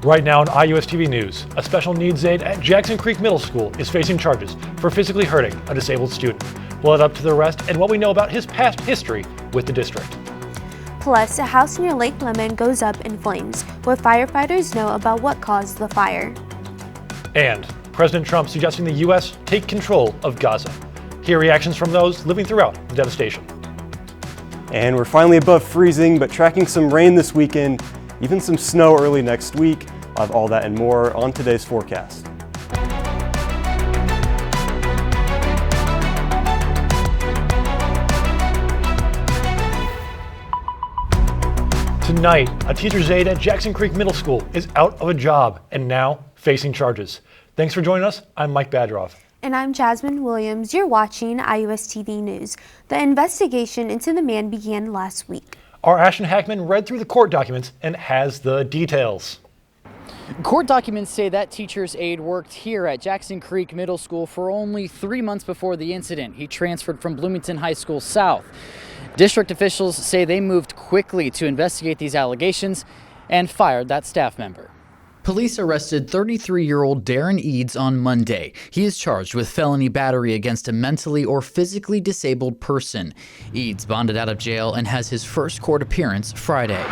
Right now in IUSTV News, a special needs aide at Jackson Creek Middle School is facing charges for physically hurting a disabled student. We'll head up to the arrest and what we know about his past history with the district. Plus, a house near Lake Lemon goes up in flames. What firefighters know about what caused the fire. And President Trump suggesting the U.S. take control of Gaza. Hear reactions from those living throughout the devastation. And we're finally above freezing, but tracking some rain this weekend, even some snow early next week. I'll have all that and more on today's forecast. Tonight, a teacher's aide at Jackson Creek Middle School is out of a job and now facing charges. Thanks for joining us. I'm Mike Badrov. And I'm Jasmin Williams. You're watching IUSTV News. The investigation into the man began last week. Our Ashton Hackman read through the court documents and has the details. Court documents say that teacher's aide worked here at Jackson Creek Middle School for only 3 months before the incident. He transferred from Bloomington High School South. District officials say they moved quickly to investigate these allegations and fired that staff member. Police arrested 33-year-old Darren Eads on Monday. He is charged with felony battery against a mentally or physically disabled person. Eads bonded out of jail and has his first court appearance Friday.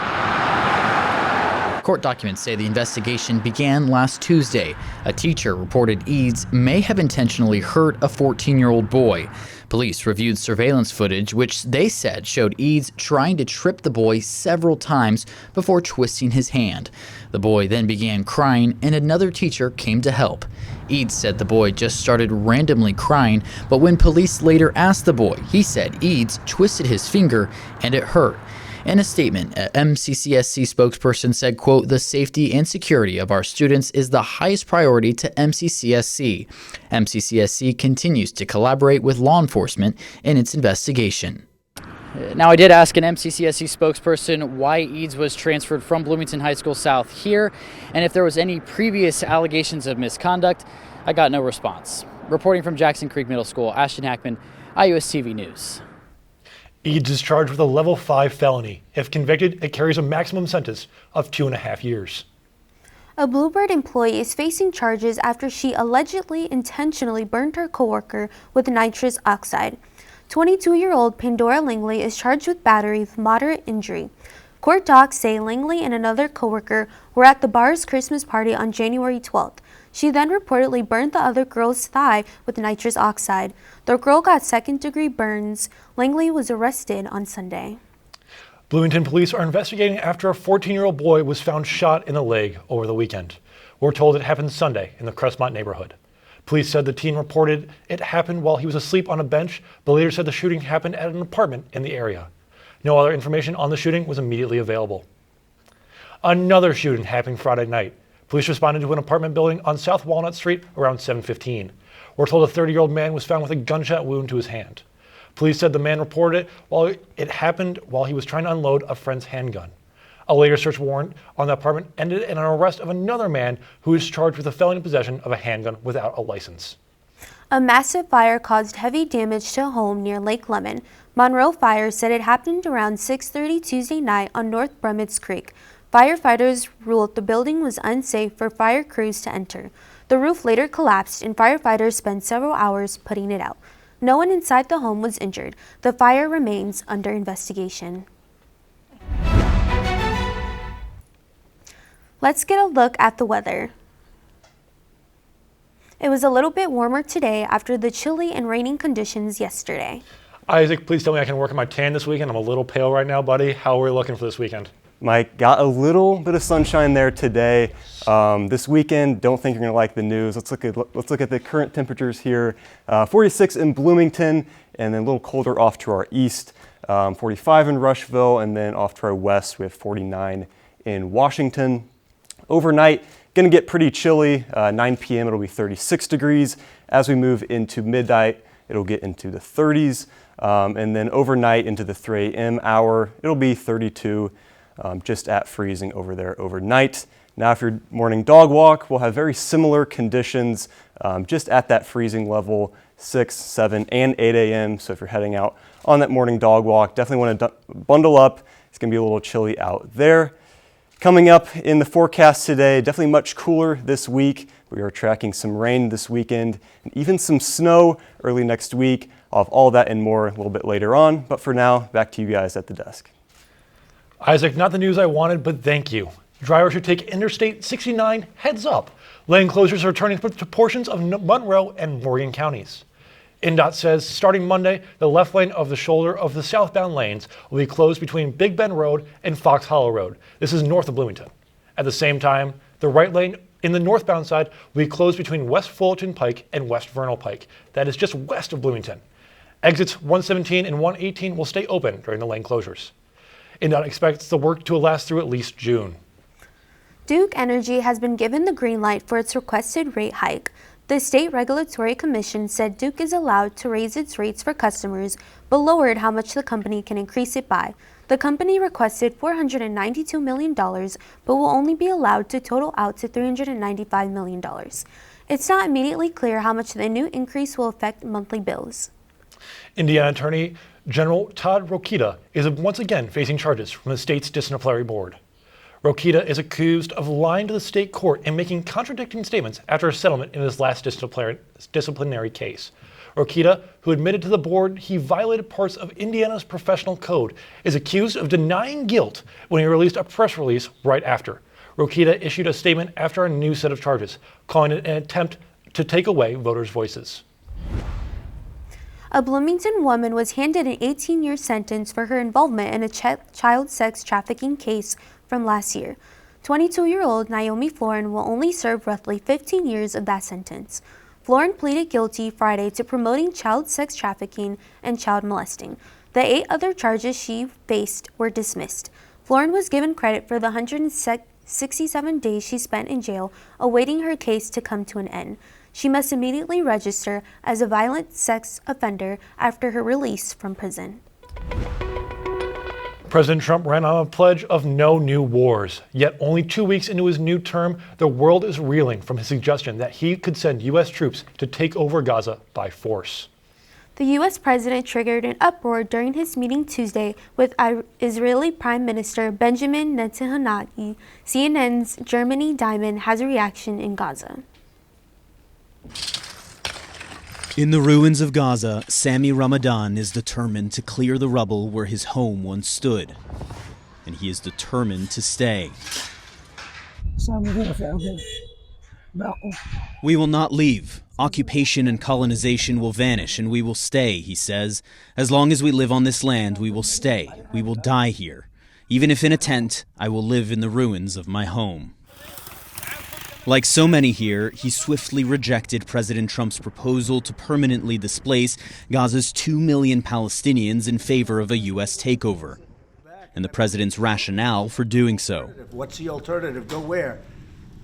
Court documents say the investigation began last Tuesday. A teacher reported Eads may have intentionally hurt a 14-year-old boy. Police reviewed surveillance footage, which they said showed Eads trying to trip the boy several times before twisting his hand. The boy then began crying, and another teacher came to help. Eads said the boy just started randomly crying, but when police later asked the boy, he said Eads twisted his finger and it hurt. In a statement, a MCCSC spokesperson said, quote, "The safety and security of our students is the highest priority to MCCSC. MCCSC continues to collaborate with law enforcement in its investigation." Now, I did ask an MCCSC spokesperson why Eads was transferred from Bloomington High School South here, and if there was any previous allegations of misconduct. I got no response. Reporting from Jackson Creek Middle School, Ashton Hackman, IUSTV News. Eads is charged with a level 5 felony. If convicted, it carries a maximum sentence of 2.5 years. A Bluebird employee is facing charges after she allegedly intentionally burned her coworker with nitrous oxide. 22-year-old Pandora Langley is charged with battery with moderate injury. Court docs say Langley and another coworker were at the bar's Christmas party on January 12th. She then reportedly burned the other girl's thigh with nitrous oxide. The girl got second-degree burns. Langley was arrested on Sunday. Bloomington police are investigating after a 14-year-old boy was found shot in the leg over the weekend. We're told it happened Sunday in the Crestmont neighborhood. Police said the teen reported it happened while he was asleep on a bench, but later said the shooting happened at an apartment in the area. No other information on the shooting was immediately available. Another shooting happened Friday night. Police responded to an apartment building on South Walnut Street around 7:15. We're told a 30-year-old man was found with a gunshot wound to his hand. Police said the man reported it happened while he was trying to unload a friend's handgun. A later search warrant on the apartment ended in an arrest of another man who is charged with a felony possession of a handgun without a license. A massive fire caused heavy damage to a home near Lake Lemon. Monroe Fire said it happened around 6:30 Tuesday night on North Brummets Creek. Firefighters ruled the building was unsafe for fire crews to enter. The roof later collapsed and firefighters spent several hours putting it out. No one inside the home was injured. The fire remains under investigation. Let's get a look at the weather. It was a little bit warmer today after the chilly and raining conditions yesterday. Isaac, please tell me I can work on my tan this weekend. I'm a little pale right now, buddy. How are we looking for this weekend? Mike, got a little bit of sunshine there today. This weekend, don't think you're going to like the news. Let's look at the current temperatures here. 46 in Bloomington, and then a little colder off to our east. 45 in Rushville, and then off to our west, we have 49 in Washington. Overnight, going to get pretty chilly. 9 p.m. it'll be 36 degrees. As we move into midnight, it'll get into the 30s. And then overnight into the 3 a.m. hour, it'll be 32. Just at freezing over there overnight. Now, if your morning dog walk, we'll have very similar conditions, just at that freezing level, 6, 7, and 8 a.m. So if you're heading out on that morning dog walk, definitely want to bundle up. It's going to be a little chilly out there. Coming up in the forecast today, definitely much cooler this week. We are tracking some rain this weekend and even some snow early next week. I'll have all that and more a little bit later on. But for now, back to you guys at the desk. Isaac, not the news I wanted, but thank you. Drivers who take Interstate 69 heads up. Lane closures are turning to portions of Monroe and Morgan counties. INDOT says starting Monday, the left lane of the shoulder of the southbound lanes will be closed between Big Bend Road and Fox Hollow Road. This is north of Bloomington. At the same time, the right lane in the northbound side will be closed between West Fullerton Pike and West Vernal Pike. That is just west of Bloomington. Exits 117 and 118 will stay open during the lane closures. INDOT expects the work to last through at least June. Duke Energy has been given the green light for its requested rate hike. The State Regulatory Commission said Duke is allowed to raise its rates for customers, but lowered how much the company can increase it by. The company requested $492 million, but will only be allowed to total out to $395 million. It's not immediately clear how much the new increase will affect monthly bills. Indiana Attorney General Todd Rokita is once again facing charges from the state's disciplinary board. Rokita is accused of lying to the state court and making contradicting statements after a settlement in his last disciplinary case. Rokita, who admitted to the board he violated parts of Indiana's professional code, is accused of denying guilt when he released a press release right after. Rokita issued a statement after a new set of charges, calling it an attempt to take away voters' voices. A Bloomington woman was handed an 18-year sentence for her involvement in a child sex trafficking case from last year. 22-year-old Naomi Florin will only serve roughly 15 years of that sentence. Florin pleaded guilty Friday to promoting child sex trafficking and child molesting. The 8 other charges she faced were dismissed. Florin was given credit for the 167 days she spent in jail awaiting her case to come to an end. She must immediately register as a violent sex offender after her release from prison. President Trump ran on a pledge of no new wars. Yet only 2 weeks into his new term, the world is reeling from his suggestion that he could send U.S. troops to take over Gaza by force. The U.S. president triggered an uproar during his meeting Tuesday with Israeli Prime Minister Benjamin Netanyahu. CNN's Germany Diamond has a reaction in Gaza. In the ruins of Gaza, Sami Ramadan is determined to clear the rubble where his home once stood. And he is determined to stay. We will not leave. Occupation and colonization will vanish and we will stay, he says. As long as we live on this land, we will stay. We will die here. Even if in a tent, I will live in the ruins of my home. Like so many here, he swiftly rejected President Trump's proposal to permanently displace Gaza's 2 million Palestinians in favor of a U.S. takeover, and the president's rationale for doing so. What's the alternative? Go where?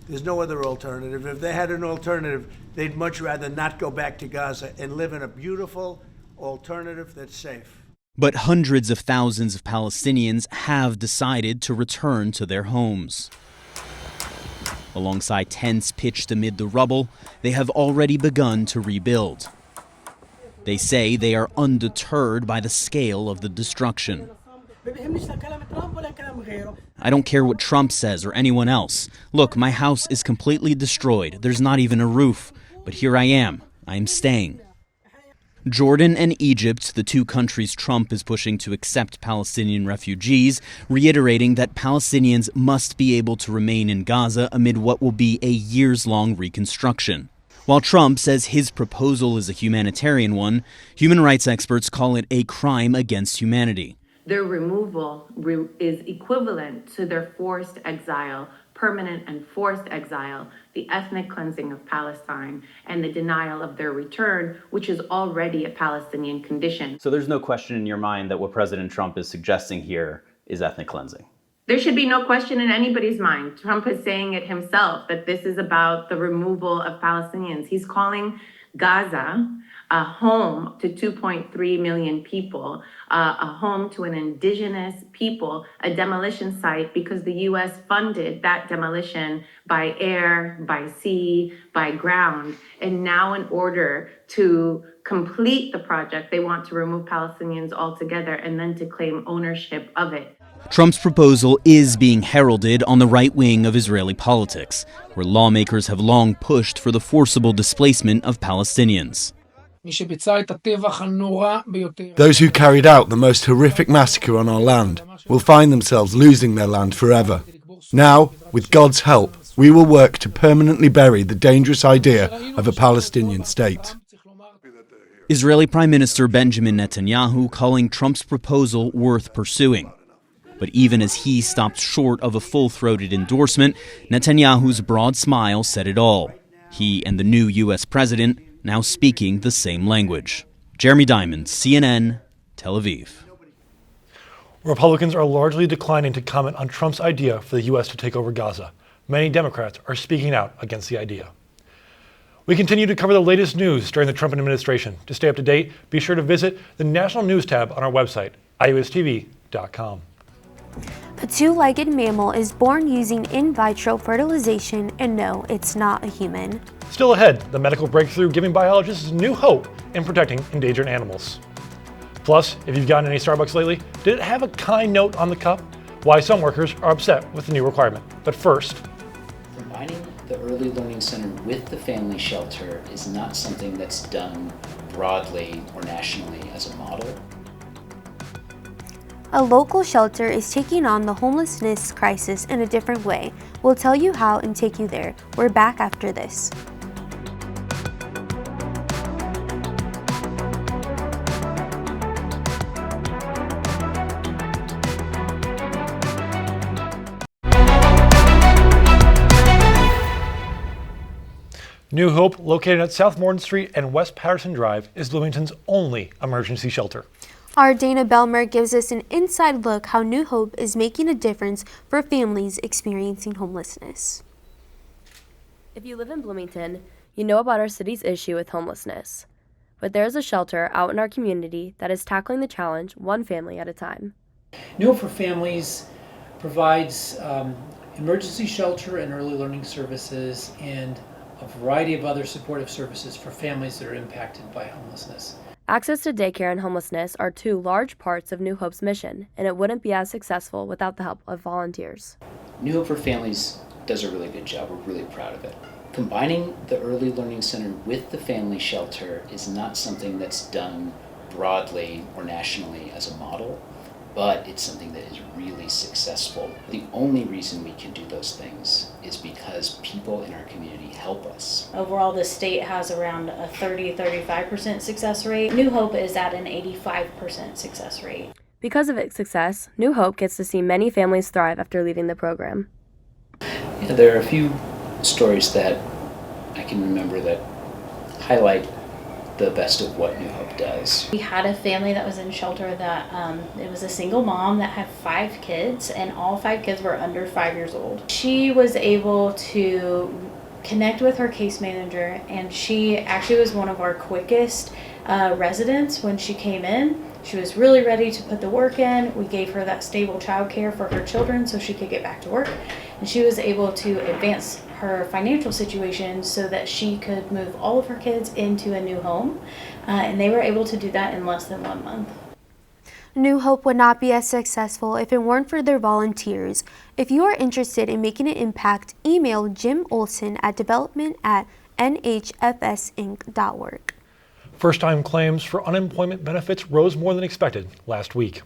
There's no other alternative. If they had an alternative, they'd much rather not go back to Gaza and live in a beautiful alternative that's safe. But hundreds of thousands of Palestinians have decided to return to their homes. Alongside tents pitched amid the rubble, they have already begun to rebuild. They say they are undeterred by the scale of the destruction. I don't care what Trump says or anyone else. Look, my house is completely destroyed. There's not even a roof. But here I am. I am staying. Jordan and Egypt, the 2 countries Trump is pushing to accept Palestinian refugees, reiterating that Palestinians must be able to remain in Gaza amid what will be a years-long reconstruction. While Trump says his proposal is a humanitarian one, human rights experts call it a crime against humanity. Their removal is equivalent to their forced exile, permanent and forced exile, the ethnic cleansing of Palestine, and the denial of their return, which is already a Palestinian condition. So there's no question in your mind that what President Trump is suggesting here is ethnic cleansing? There should be no question in anybody's mind. Trump is saying it himself, that this is about the removal of Palestinians. He's calling Gaza a home to 2.3 million people, a home to an indigenous people, a demolition site because the U.S. funded that demolition by air, by sea, by ground. And now in order to complete the project, they want to remove Palestinians altogether and then to claim ownership of it. Trump's proposal is being heralded on the right wing of Israeli politics, where lawmakers have long pushed for the forcible displacement of Palestinians. Those who carried out the most horrific massacre on our land will find themselves losing their land forever. Now, with God's help, we will work to permanently bury the dangerous idea of a Palestinian state. Israeli Prime Minister Benjamin Netanyahu calling Trump's proposal worth pursuing. But even as he stopped short of a full-throated endorsement, Netanyahu's broad smile said it all. He and the new U.S. president now speaking the same language. Jeremy Diamond, CNN, Tel Aviv. Republicans are largely declining to comment on Trump's idea for the U.S. to take over Gaza. Many Democrats are speaking out against the idea. We continue to cover the latest news during the Trump administration. To stay up to date, be sure to visit the National News tab on our website, IUSTV.com. A two-legged mammal is born using in vitro fertilization, and no, it's not a human. Still ahead, the medical breakthrough giving biologists new hope in protecting endangered animals. Plus, if you've gotten any Starbucks lately, did it have a kind note on the cup? Why some workers are upset with the new requirement. But first, combining the Early Learning Center with the family shelter is not something that's done broadly or nationally as a model. A local shelter is taking on the homelessness crisis in a different way. We'll tell you how and take you there. We're back after this. New Hope, located at South Morton Street and West Patterson Drive, is Bloomington's only emergency shelter. Our Dana Belmer gives us an inside look how New Hope is making a difference for families experiencing homelessness. If you live in Bloomington, you know about our city's issue with homelessness. But there's a shelter out in our community that is tackling the challenge one family at a time. New Hope for Families provides emergency shelter and early learning services and a variety of other supportive services for families that are impacted by homelessness. Access to daycare and homelessness are two large parts of New Hope's mission, and it wouldn't be as successful without the help of volunteers. New Hope for Families does a really good job. We're really proud of it. Combining the Early Learning Center with the family shelter is not something that's done broadly or nationally as a model, but it's something that is really successful. The only reason we can do those things is because people in our community help us. Overall, the state has around a 30-35% success rate. New Hope is at an 85% success rate. Because of its success, New Hope gets to see many families thrive after leaving the program. Yeah, there are a few stories that I can remember that highlight the best of what New Hope does. We had a family that was in shelter that it was a single mom that had 5 kids, and all 5 kids were under 5 years old. She was able to connect with her case manager, and she actually was one of our quickest residents when she came in. She was really ready to put the work in. We gave her that stable childcare for her children so she could get back to work, and she was able to advance her financial situation so that she could move all of her kids into a new home, and they were able to do that in less than 1 month. New Hope would not be as successful if it weren't for their volunteers. If you are interested in making an impact, email Jim Olson at development@nhfsinc.org. First-time claims for unemployment benefits rose more than expected last week.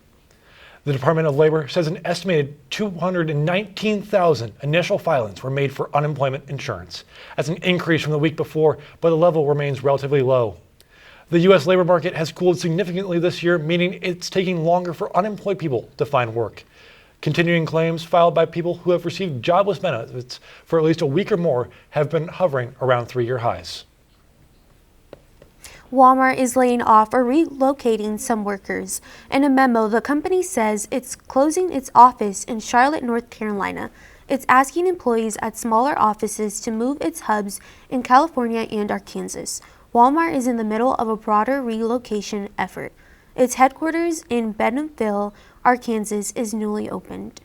The Department of Labor says an estimated 219,000 initial filings were made for unemployment insurance. That's an increase from the week before, but the level remains relatively low. The U.S. labor market has cooled significantly this year, meaning it's taking longer for unemployed people to find work. Continuing claims filed by people who have received jobless benefits for at least a week or more have been hovering around 3-year highs. Walmart is laying off or relocating some workers. In a memo, the company says it's closing its office in Charlotte, North Carolina. It's asking employees at smaller offices to move its hubs in California and Arkansas. Walmart is in the middle of a broader relocation effort. Its headquarters in Bentonville, Arkansas, is newly opened.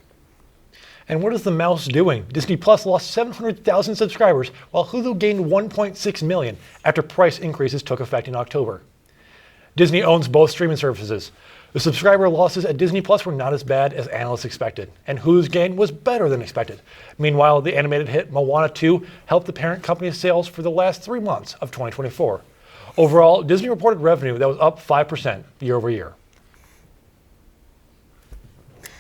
And what is the mouse doing? Disney Plus lost 700,000 subscribers, while Hulu gained 1.6 million after price increases took effect in October. Disney owns both streaming services. The subscriber losses at Disney Plus were not as bad as analysts expected, and Hulu's gain was better than expected. Meanwhile, the animated hit Moana 2 helped the parent company's sales for the last 3 months of 2024. Overall, Disney reported revenue that was up 5% year over year.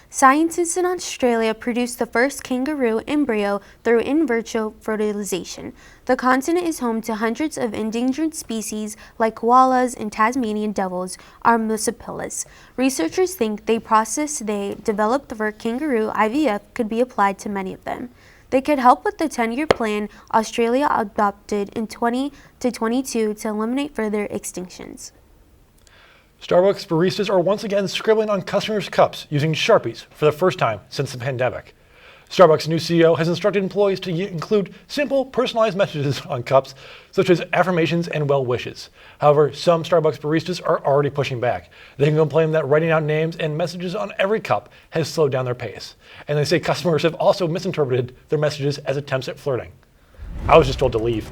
Scientists in Australia produced the first kangaroo embryo through in vitro fertilization. The continent is home to hundreds of endangered species like koalas and Tasmanian devils or marsupials. Researchers think the process they developed for kangaroo IVF could be applied to many of them. They could help with the 10-year plan Australia adopted in 2022 to eliminate further extinctions. Starbucks baristas are once again scribbling on customers' cups using Sharpies for the first time since the pandemic. Starbucks' new CEO has instructed employees to include simple, personalized messages on cups, such as affirmations and well wishes. However, some Starbucks baristas are already pushing back. They can complain that writing out names and messages on every cup has slowed down their pace. And they say customers have also misinterpreted their messages as attempts at flirting. I was just told to leave.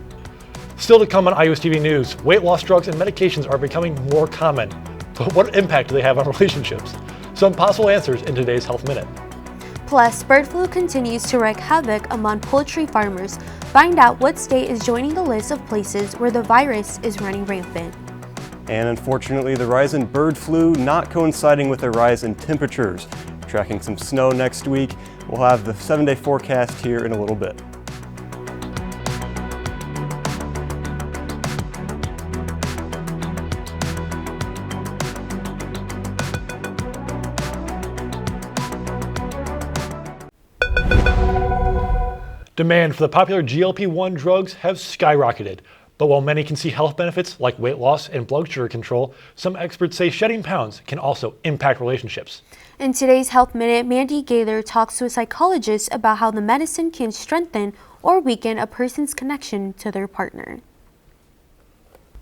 Still to come on IUSTV News, weight loss drugs and medications are becoming more common. But what impact do they have on relationships? Some possible answers in today's Health Minute. Plus, bird flu continues to wreak havoc among poultry farmers. Find out what state is joining the list of places where the virus is running rampant. And unfortunately, the rise in bird flu not coinciding with a rise in temperatures. Tracking some snow next week. We'll have the 7-day forecast here in a little bit. Demand for the popular GLP-1 drugs have skyrocketed. But while many can see health benefits like weight loss and blood sugar control, some experts say shedding pounds can also impact relationships. In today's Health Minute, Mandy Gaither talks to a psychologist about how the medicine can strengthen or weaken a person's connection to their partner.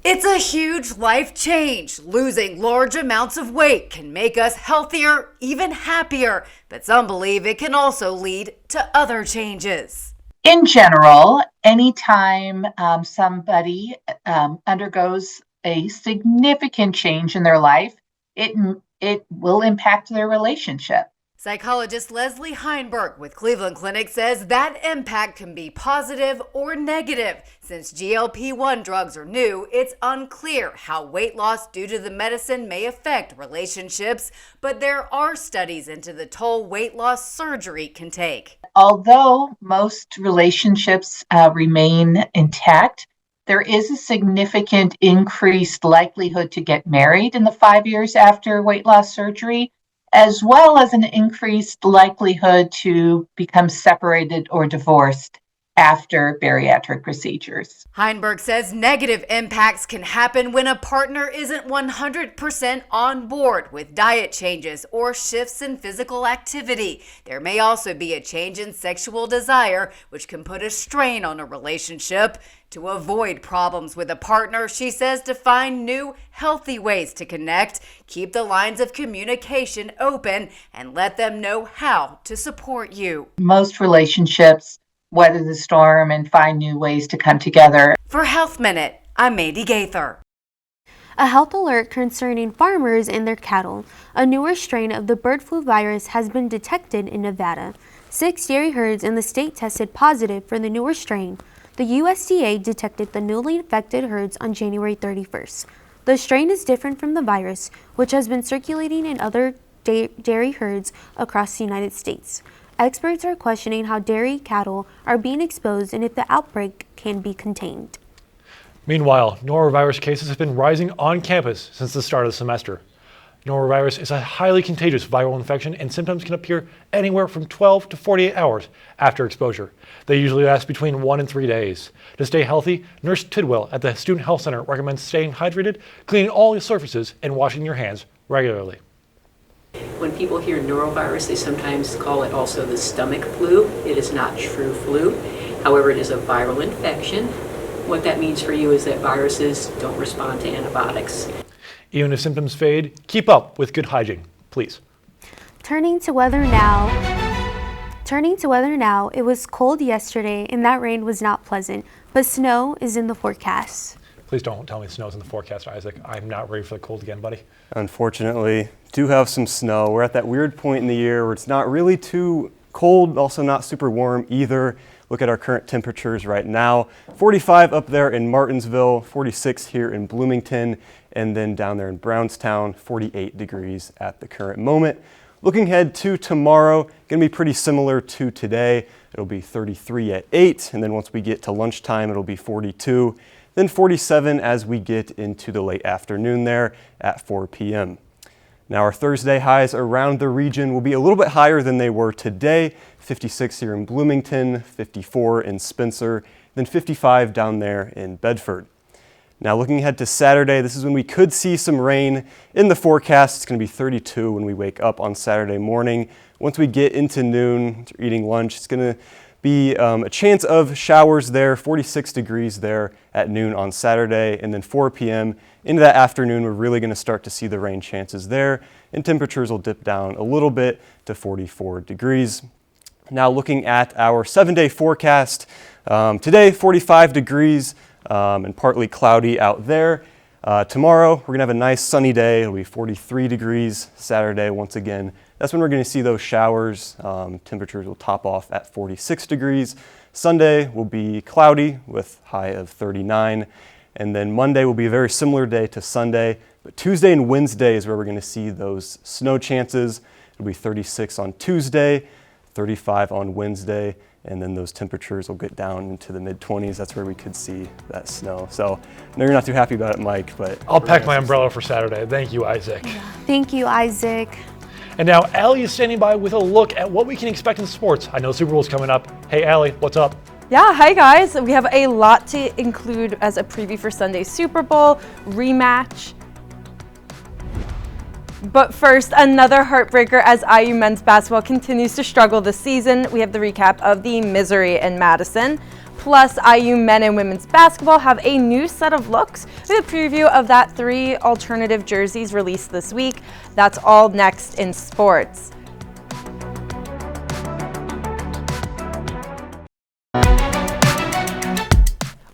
It's a huge life change. Losing large amounts of weight can make us healthier, even happier, but some believe it can also lead to other changes. In general, anytime somebody undergoes a significant change in their life, it will impact their relationship. Psychologist Leslie Heinberg with Cleveland Clinic says that impact can be positive or negative. Since GLP-1 drugs are new, it's unclear how weight loss due to the medicine may affect relationships, but there are studies into the toll weight loss surgery can take. Although most relationships remain intact, there is a significant increased likelihood to get married in the 5 years after weight loss surgery, as well as an increased likelihood to become separated or divorced after bariatric procedures. Heinberg says negative impacts can happen when a partner isn't 100% on board with diet changes or shifts in physical activity. There may also be a change in sexual desire, which can put a strain on a relationship. To avoid problems with a partner, she says to find new, healthy ways to connect, keep the lines of communication open, and let them know how to support you. Most relationships weather the storm and find new ways to come together. For Health Minute, I'm Mandy Gaither. A health alert concerning farmers and their cattle. A newer strain of the bird flu virus has been detected in Nevada. 6 dairy herds in the state tested positive for the newer strain. The USDA detected the newly infected herds on January 31st. The strain is different from the virus, which has been circulating in other dairy herds across the United States. Experts are questioning how dairy cattle are being exposed and if the outbreak can be contained. Meanwhile, norovirus cases have been rising on campus since the start of the semester. Norovirus is a highly contagious viral infection and symptoms can appear anywhere from 12 to 48 hours after exposure. They usually last between 1 and 3 days. To stay healthy, Nurse Tidwell at the Student Health Center recommends staying hydrated, cleaning all your surfaces, and washing your hands regularly. When people hear norovirus, they sometimes call it also the stomach flu. It is not true flu. However, it is a viral infection. What that means for you is that viruses don't respond to antibiotics. Even if symptoms fade, keep up with good hygiene, please. Turning to weather now, it was cold yesterday and that rain was not pleasant, but snow is in the forecast. Please don't tell me snow's in the forecast, Isaac. I'm not ready for the cold again, buddy. Unfortunately, do have some snow. We're at that weird point in the year where it's not really too cold, also not super warm either. Look at our current temperatures right now. 45 up there in Martinsville, 46 here in Bloomington, and then down there in Brownstown, 48 degrees at the current moment. Looking ahead to tomorrow, going to be pretty similar to today. It'll be 33 at 8, and then once we get to lunchtime, it'll be 42, then 47 as we get into the late afternoon there at 4 p.m. Now our Thursday highs around the region will be a little bit higher than they were today. 56 here in Bloomington, 54 in Spencer, then 55 down there in Bedford. Now looking ahead to Saturday, this is when we could see some rain in the forecast. It's going to be 32 when we wake up on Saturday morning. Once we get into noon, after eating lunch, it's going to be a chance of showers there, 46 degrees there at noon on Saturday, and then 4 p.m. into that afternoon, we're really going to start to see the rain chances there, and temperatures will dip down a little bit to 44 degrees. Now looking at our 7-day forecast, today 45 degrees and partly cloudy out there. Tomorrow we're going to have a nice sunny day. It'll be 43 degrees. Saturday, once again, that's when we're going to see those showers. Temperatures will top off at 46 degrees. Sunday will be cloudy with high of 39. And then Monday will be a very similar day to Sunday. But Tuesday and Wednesday is where we're going to see those snow chances. It'll be 36 on Tuesday, 35 on Wednesday, and then those temperatures will get down into the mid-20s. That's where we could see that snow. So I know you're not too happy about it, Mike, but I'll pack my umbrella for Saturday. Thank you, Isaac. Thank you, Isaac. And now Allie is standing by with a look at what we can expect in sports. I know Super Bowl's coming up. Hey, Allie, what's up? Yeah, hi guys. We have a lot to include as a preview for Sunday's Super Bowl rematch. But first, another heartbreaker as IU men's basketball continues to struggle this season. We have the recap of the misery in Madison. Plus, IU men and women's basketball have a new set of looks with a preview of that 3 alternative jerseys released this week. That's all next in sports.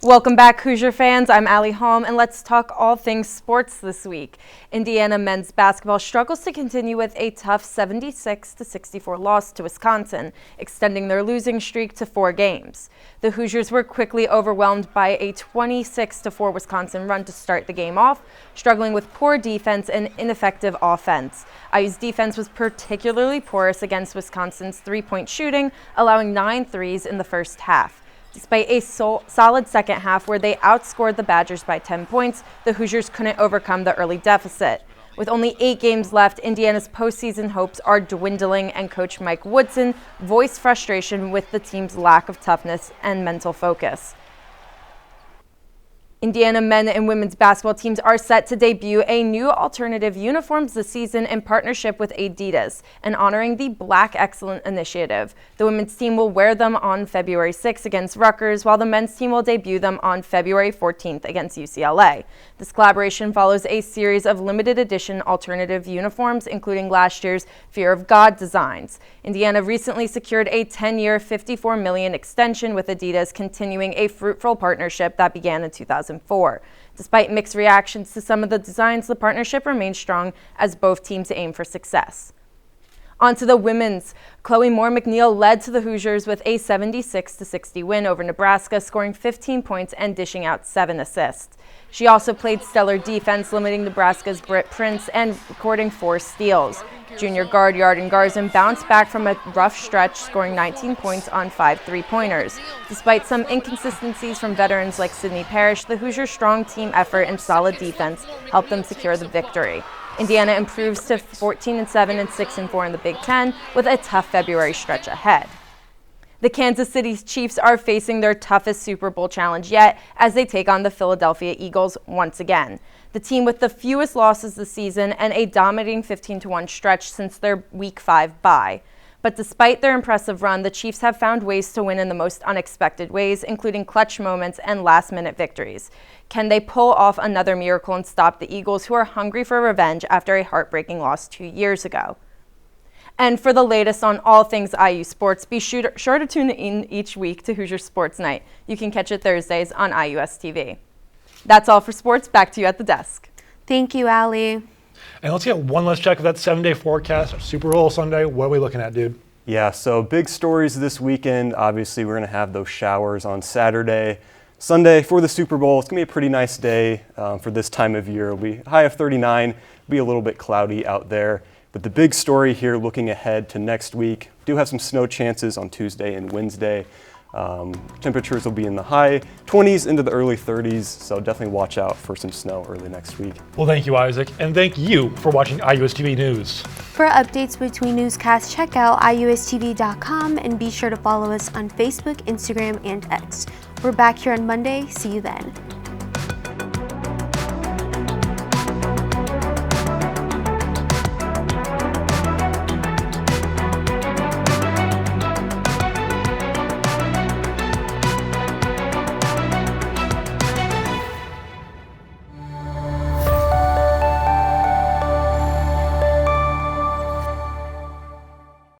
Welcome back, Hoosier fans. I'm Allie Holm, and let's talk all things sports this week. Indiana men's basketball struggles to continue with a tough 76-64 loss to Wisconsin, extending their losing streak to 4 games. The Hoosiers were quickly overwhelmed by a 26-4 Wisconsin run to start the game off, struggling with poor defense and ineffective offense. IU's defense was particularly porous against Wisconsin's 3-point shooting, allowing 9 threes in the first half. Despite a solid second half where they outscored the Badgers by 10 points, the Hoosiers couldn't overcome the early deficit. With only 8 games left, Indiana's postseason hopes are dwindling, and coach Mike Woodson voiced frustration with the team's lack of toughness and mental focus. Indiana men and women's basketball teams are set to debut a new alternative uniforms this season in partnership with Adidas and honoring the Black Excellence Initiative. The women's team will wear them on February 6th against Rutgers, while the men's team will debut them on February 14th against UCLA. This collaboration follows a series of limited edition alternative uniforms, including last year's Fear of God designs. Indiana recently secured a 10-year, $54 million extension with Adidas, continuing a fruitful partnership that began in 2004. Despite mixed reactions to some of the designs, the partnership remains strong as both teams aim for success. On to the women's. Chloe Moore-McNeil led to the Hoosiers with a 76-60 win over Nebraska, scoring 15 points and dishing out 7 assists. She also played stellar defense, limiting Nebraska's Britt Prince and recording 4 steals. Junior guard Yarden Garzon bounced back from a rough stretch, scoring 19 points on 5 three-pointers. Despite some inconsistencies from veterans like Sydney Parrish, the Hoosiers' strong team effort and solid defense helped them secure the victory. Indiana improves to 14-7 and 6-4 in the Big Ten with a tough February stretch ahead. The Kansas City Chiefs are facing their toughest Super Bowl challenge yet as they take on the Philadelphia Eagles once again. The team with the fewest losses this season and a dominating 15-1 stretch since their Week 5 bye. But despite their impressive run, the Chiefs have found ways to win in the most unexpected ways, including clutch moments and last-minute victories. Can they pull off another miracle and stop the Eagles, who are hungry for revenge after a heartbreaking loss 2 years ago? And for the latest on all things IU sports, be sure to tune in each week to Hoosier Sports Night. You can catch it Thursdays on IUSTV. That's all for sports. Back to you at the desk. Thank you, Allie. And let's get one last check of that 7-day forecast. Super Bowl Sunday, what are we looking at, dude? Yeah, so big stories this weekend. Obviously, we're going to have those showers on Saturday. Sunday for the Super Bowl, it's going to be a pretty nice day for this time of year. It'll be a high of 39, be a little bit cloudy out there. But the big story here looking ahead to next week, we do have some snow chances on Tuesday and Wednesday. Temperatures will be in the high 20s into the early 30s, so definitely watch out for some snow early next week. Well, thank you, Isaac, and thank you for watching IUSTV News. For updates between newscasts, check out IUSTV.com and be sure to follow us on Facebook, Instagram, and X. We're back here on Monday. See you then.